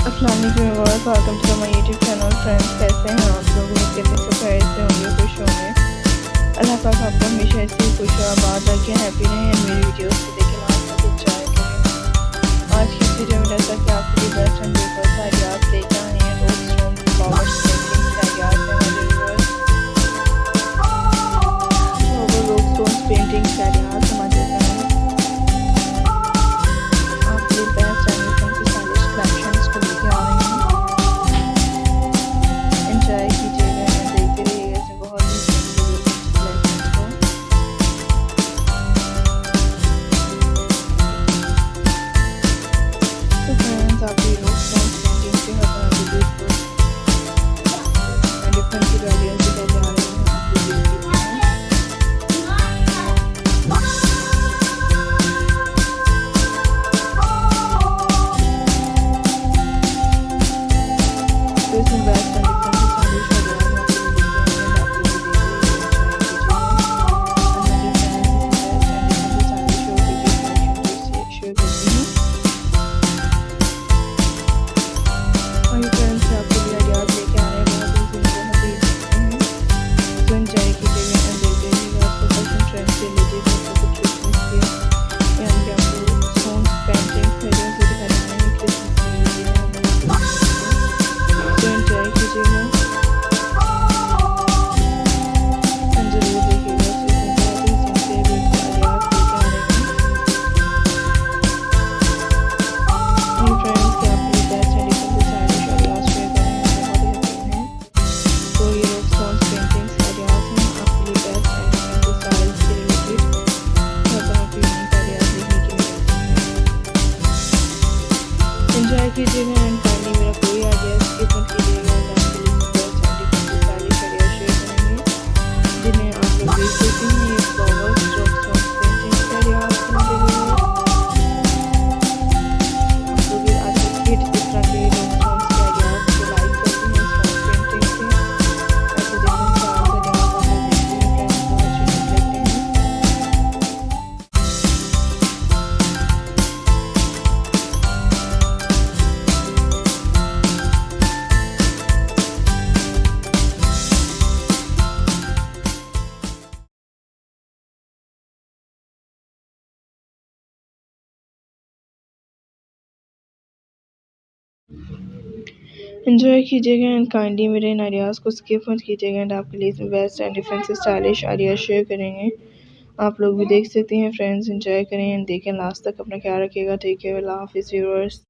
अस्सलाम वालेकुम viewers, welcome to my YouTube channel. Friends, कैसे हैं आप लोग? उम्मीद करते हैं सब खैरियत से होंगे, खुश होंगे। अल्लाह पाक आपको हमेशा ऐसे ही खुश और आबाद रखे, हैप्पी रहें। मेरी वीडियोस को देखें, लास्ट तक एंजॉय करें। आज की वीडियो में जैसा कि आपके लिए बेस्ट एंड डेकोर का आइडियाज लेकर आए हैं, रोज स्टोन फ्लावर्स पेंटिंग्स के आइडियाज हैं हमारे व्यूअर्स। तो रोज स्टोन पेंटिंग्स के आइडियाज हमारे फ्रेंड्स आपके लिए best and different stylish collections को लेकर आ रहे हैं। एंजॉय कीजिएगा, देखते रहिएगा इसे बहुत ही कलेक्शंस को। तो फ्रेंड्स, आपकी रोज स्टोन पेंटिंग के हर तरह के ब्यूटीफुल एंड डिफरेंट की आइडियाज दिखाए जा रहे हैं। आप लोग देख सकते हैं। तो इसमें best and different stylish ideas आप लोग देख रहे हैं, आप लोग भी देख रहे हैं, एंजॉय कीजिएगा। और मेरे फ्रेंड्स, इस बेस्ट एंड डिफरेंट स्टाइलिश और वीडियो कलेक्शन शेयर करती हूँ। और ये फ्रेंड्स आपके लिए आइडियाज लेके आ रहे हैं, बहुत ही सिंपल हबीब हैं। तो एंजॉय कीजिएगा एंड देखते रहिएगा। आपको फैशन ट्रेंड से लीजिएगा, आपको क्रिसमस के यानी कि आपको स्टोन पेंटिंग खरीदने से दिखा रहे हैं क्रिसमस के लिए। तो एंजॉय कीजिएगा एंड जरूर देखिएगा। इसमें बहुत ही सिंपल ब्यूटीफुल आइडियाज लेके आ रहे हैं। और फ्रेंड्स, क्या आपके लिए best and different stylish ideas share करेंगे, बहुत ही हसीन है। तो ये रोज स्टोन पेंटिंग्स के आइडियाज हैं आपके लिए बेस्ट एंड डिफरेंट स्टाइल्स से रिलेटेड हर तरह के यूनिक आइडियाज देखने के लिए मिलते हैं। एंजॉय कीजिएगा एंड फाइनली मेरा कोई आइडिया स्किप मत कीजिएगा। आपके लिए best and different stylish ideas share करेंगे, जिन्हें आप लोग देख सकते हैं। ये फ्लावर्स रोज स्टोन पेंटिंग्स के आइडियाज हैं मेरे व्यूअर्स। आप लोग ये आज के किड्स इस तरह के रोज स्टोन्स के आइडियाज को लाइक करते हैं, स्टोन पेंटिंग के ऐसे डिफरेंट स्टाइल्स आइडियाज आप लोग देखते हैं फ्रेंड्स, बहुत यूनिक लगते हैं। एंजॉय कीजिएगा एंड काइंडली मेरे इन आइडियाज़ को स्किप मत कीजिएगा। एंड आपके लिए इसमें best and different stylish ideas share करेंगे, आप लोग भी देख सकते हैं फ्रेंड्स। एंजॉय करें एंड देखें लास्ट तक। अपना ख्याल रखिएगा। टेक केयर, अल्लाह हाफिज़ व्यूअर्स।